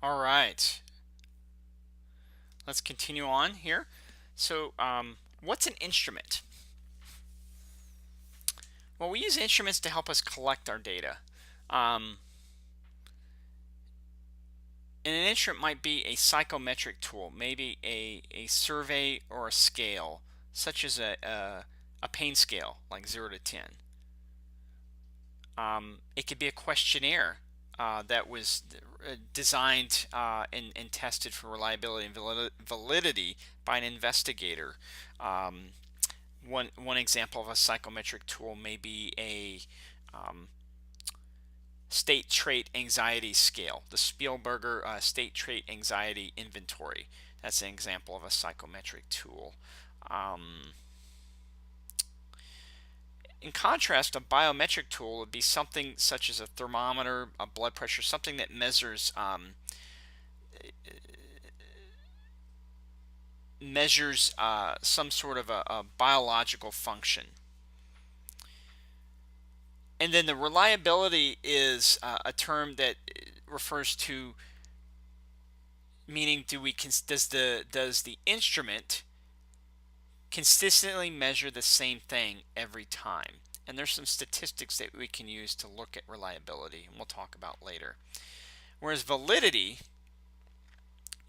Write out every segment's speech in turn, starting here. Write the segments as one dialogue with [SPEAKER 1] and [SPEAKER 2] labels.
[SPEAKER 1] All right, let's continue on here. So, what's an instrument? Well, we use instruments to help us collect our data. Um, and an instrument might be a psychometric tool, maybe a survey or a scale, such as a pain scale, like 0 to 10. It could be a questionnaire that was designed and tested for reliability and validity by an investigator. Um, one example of a psychometric tool may be a um, state trait anxiety scale, the Spielberger state trait anxiety inventory. That's an example of a psychometric tool. Um, In contrast, a biometric tool would be something such as a thermometer, a blood pressure, something that measures some sort of a biological function. And then the reliability is a term that refers to meaning does the instrument consistently measure the same thing every time? And there's some statistics that we can use to look at reliability, and we'll talk about later. Whereas validity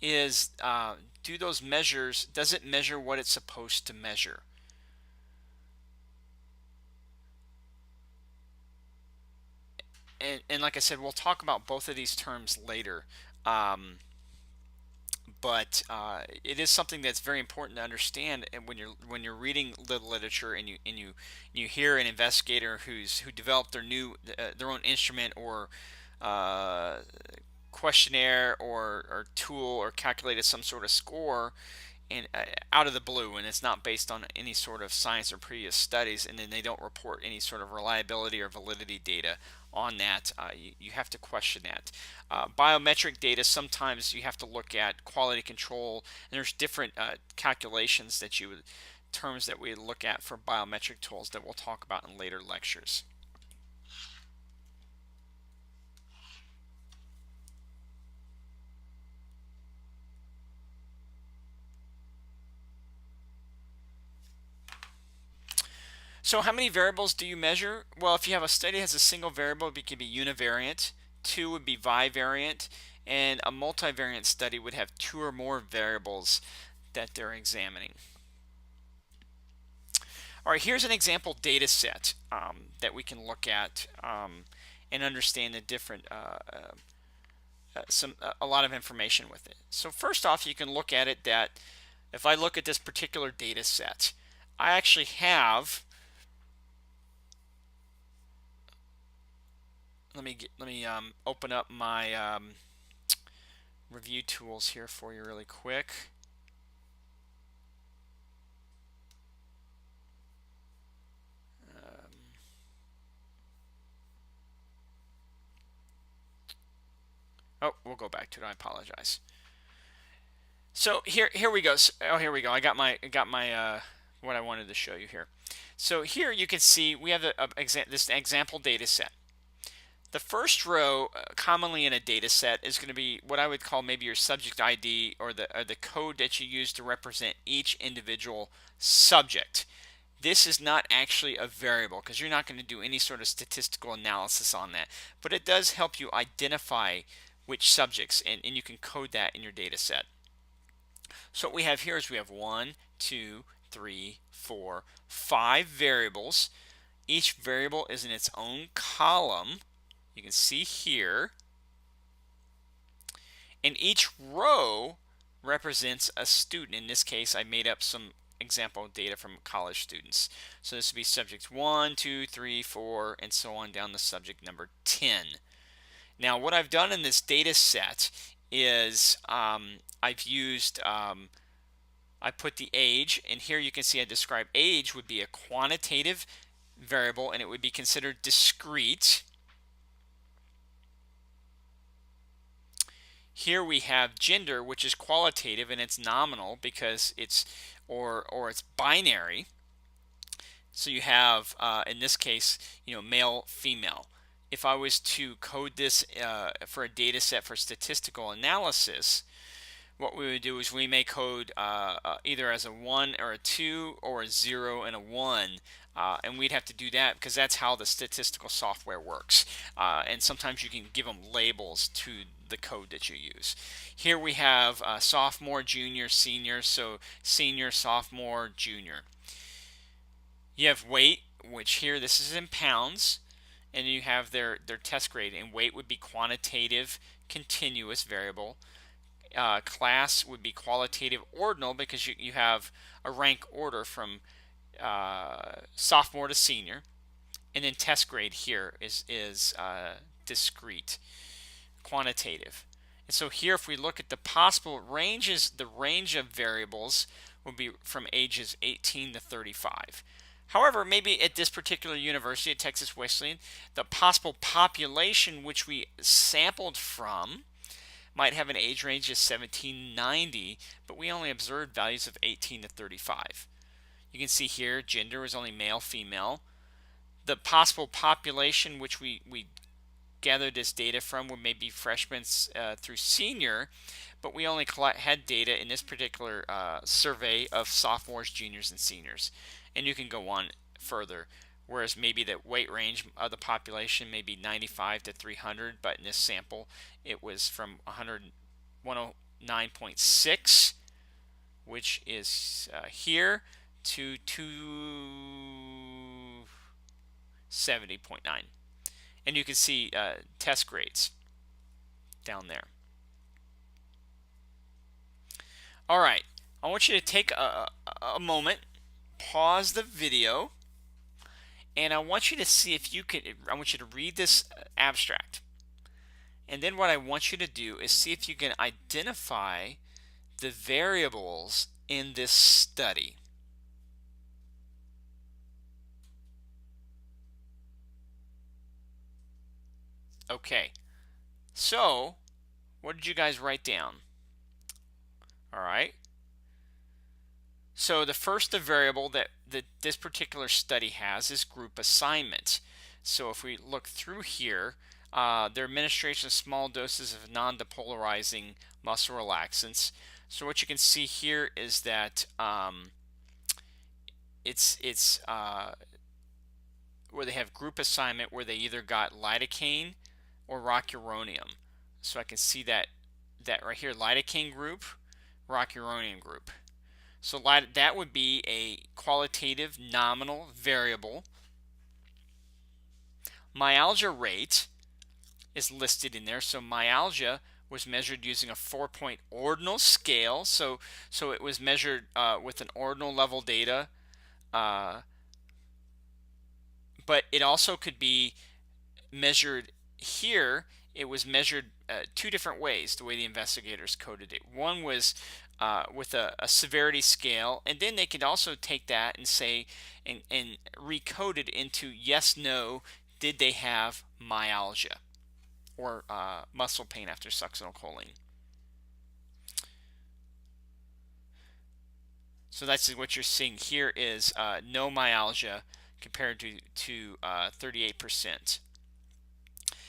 [SPEAKER 1] is does it measure what it's supposed to measure? And like I said, we'll talk about both of these terms later. But it is something that's very important to understand. And when you're reading the literature and you hear an investigator who developed their own instrument or uh, questionnaire or tool or calculated some sort of score and out of the blue, and it's not based on any sort of science or previous studies, and then they don't report any sort of reliability or validity data on that, you have to question that. Biometric data, sometimes you have to look at quality control, and there's different calculations terms that we look at for biometric tools that we'll talk about in later lectures. So how many variables do you measure? Well, if you have a study that has a single variable, it can be univariate. Two would be bivariate, and a multivariate study would have two or more variables that they're examining. All right, here's an example data set that we can look at and understand the different a lot of information with it. So first off, you can look at it that if I look at this particular data set, I actually have let me open up my review tools here for you really quick. Oh, we'll go back to it. I apologize. So here we go. Oh, here we go. I got my what I wanted to show you here. So here you can see we have this example data set. The first row, commonly in a data set, is going to be what I would call maybe your subject ID or the code that you use to represent each individual subject. This is not actually a variable because you're not going to do any sort of statistical analysis on that, but it does help you identify which subjects, and you can code that in your data set. So what we have here is we have 1, 2, 3, 4, 5 variables. Each variable is in its own column. You can see here. And each row represents a student. In this case, I made up some example data from college students. So this would be subjects 1, 2, 3, 4, and so on down to subject number 10. Now, what I've done in this data set is I've used, I put the age, and here you can see I describe age would be a quantitative variable, and it would be considered discrete. Here we have gender, which is qualitative, and it's nominal because it's or it's binary. So you have in this case, male, female. if I was to code this for a data set for statistical analysis, what we would do is we may code either as a 1 or a 2 or a 0 and a 1. And we'd have to do that because that's how the statistical software works. And sometimes you can give them labels to the code that you use. Here we have sophomore, junior, senior. So senior, sophomore, junior. You have weight, which here this is in pounds. And you have their test grade. And weight would be quantitative, continuous variable. Class would be qualitative ordinal because you have a rank order from sophomore to senior, and then test grade here is discrete, quantitative. And so here, if we look at the possible ranges, the range of variables would be from ages 18 to 35. However, maybe at this particular university at Texas Wesleyan, the possible population which we sampled from might have an age range of 1790, but we only observed values of 18 to 35. You can see here gender was only male, female. The possible population which we gathered this data from were maybe freshmen through senior, but we only had data in this particular survey of sophomores, juniors, and seniors. And you can go on further, whereas maybe the weight range of the population may be 95 to 300, but in this sample it was from 109.6, which is here, to 270.9. And you can see test grades down there. All right, I want you to take a moment, pause the video, and I want you to see if you can, I want you to read this abstract. And then what I want you to do is see if you can identify the variables in this study. Okay, so what did you guys write down? All right. So the first variable that this particular study has is group assignment. So if we look through here, their administration of small doses of non-depolarizing muscle relaxants. So what you can see here is that it's where they have group assignment where they either got lidocaine or rocuronium. So I can see that right here, lidocaine group, rocuronium group. So that would be a qualitative nominal variable. Myalgia rate is listed in there. So myalgia was measured using a 4-point ordinal scale. So it was measured with an ordinal level data. But it also could be measured here. It was measured two different ways, the way the investigators coded it. One was with a severity scale, and then they could also take that and say and recode it into yes, no, did they have myalgia or muscle pain after succinylcholine. So that's what you're seeing here is no myalgia compared to 38%.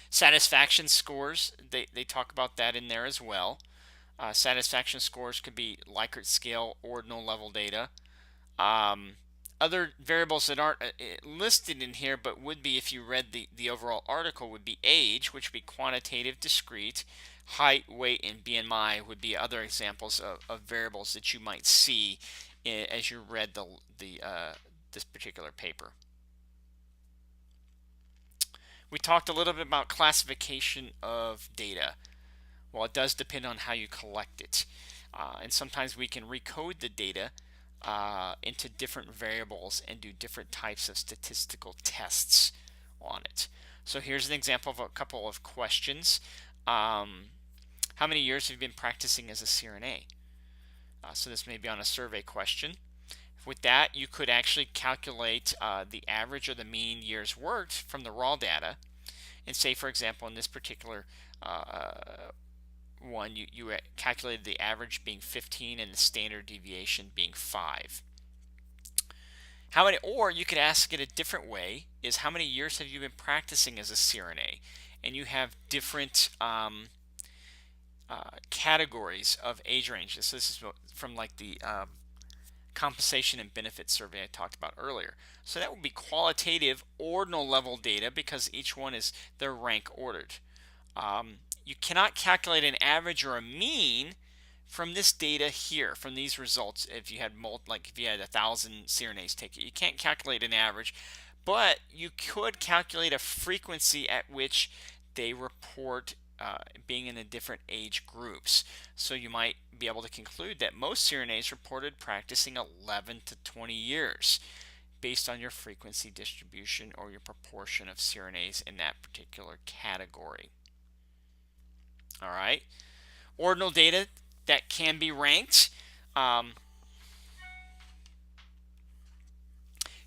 [SPEAKER 1] Satisfaction scores, they talk about that in there as well. Satisfaction scores could be Likert scale, ordinal level data. Other variables that aren't listed in here but would be if you read the overall article would be age, which would be quantitative discrete. Height, weight, and BMI would be other examples of variables that you might see as you read this particular paper. We talked a little bit about classification of data. Well, it does depend on how you collect it. And sometimes we can recode the data into different variables and do different types of statistical tests on it. So here's an example of a couple of questions. How many years have you been practicing as a CRNA? So this may be on a survey question. With that, you could actually calculate the average or the mean years worked from the raw data, and say, for example, in this particular one, you calculated the average being 15 and the standard deviation being 5. or you could ask it a different way, is how many years have you been practicing as a CRNA? And you have different categories of age ranges. So this is from like the compensation and benefit survey I talked about earlier. So that would be qualitative ordinal level data because each one is they're rank ordered. You cannot calculate an average or a mean from this data here, from these results. If you had if you had 1,000 CRNAs take it, you can't calculate an average, but you could calculate a frequency at which they report being in the different age groups. So you might be able to conclude that most CRNAs reported practicing 11 to 20 years based on your frequency distribution or your proportion of CRNAs in that particular category. All right, ordinal data that can be ranked.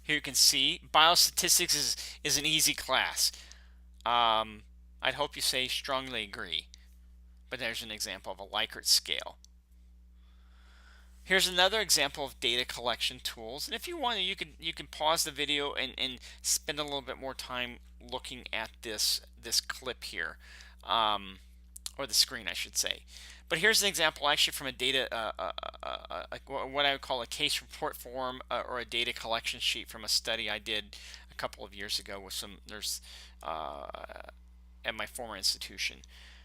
[SPEAKER 1] Here you can see biostatistics is an easy class. I'd hope you say strongly agree, but there's an example of a Likert scale. Here's another example of data collection tools, and if you want, you can pause the video and spend a little bit more time looking at this clip here, or the screen, I should say. But here's an example actually from a data, what I would call a case report form or a data collection sheet from a study I did a couple of years ago with some nurse at my former institution.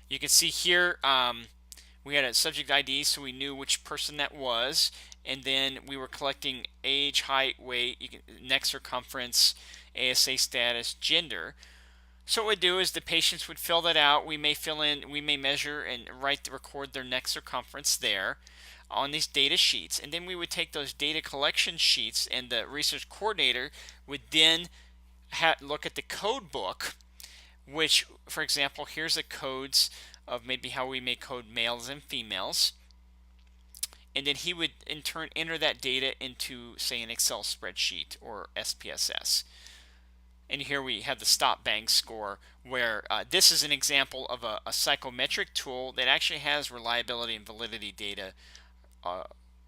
[SPEAKER 1] You can see here we had a subject ID, so we knew which person that was, and then we were collecting age, height, weight, neck circumference, ASA status, gender. So what we'd do is the patients would fill that out. We may measure and record their neck circumference there on these data sheets, and then we would take those data collection sheets, and the research coordinator would then look at the code book, which, for example, here's the codes of maybe how we may code males and females, and then he would in turn enter that data into, say, an Excel spreadsheet or SPSS. And here we have the stop bang score, where this is an example of a psychometric tool that actually has reliability and validity data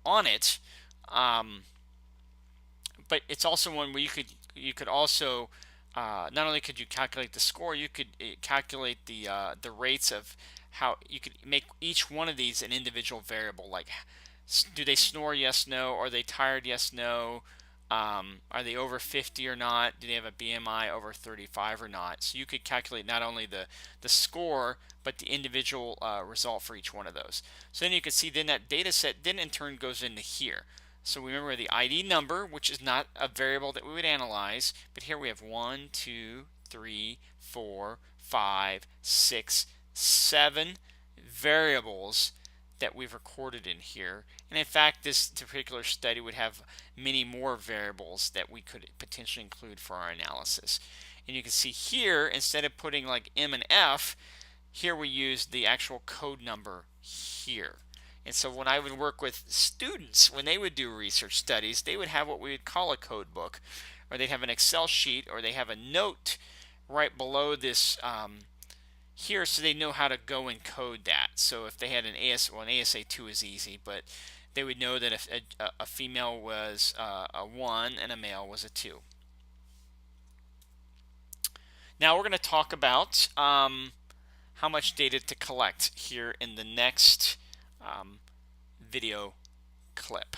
[SPEAKER 1] on it. But it's also one where you could also not only could you calculate the score, you could calculate the rates of how you could make each one of these an individual variable. Like, do they snore? Yes, no. Are they tired? Yes, no. Are they over 50 or not? Do they have a BMI over 35 or not? So you could calculate not only the score, but the individual result for each one of those. So then you can see then that data set then in turn goes into here. So remember the ID number, which is not a variable that we would analyze, but here we have 1, 2, 3, 4, 5, 6, 7 variables that we've recorded in here. And in fact, this particular study would have many more variables that we could potentially include for our analysis. And you can see here, instead of putting like M and F, here we use the actual code number here. And so when I would work with students, when they would do research studies, they would have what we would call a code book, or they'd have an Excel sheet, or they have a note right below this here, so they know how to go and code that. So if they had an ASA2 is easy, but they would know that if a female was a 1 and a male was a 2. Now we're going to talk about how much data to collect here in the next video clip.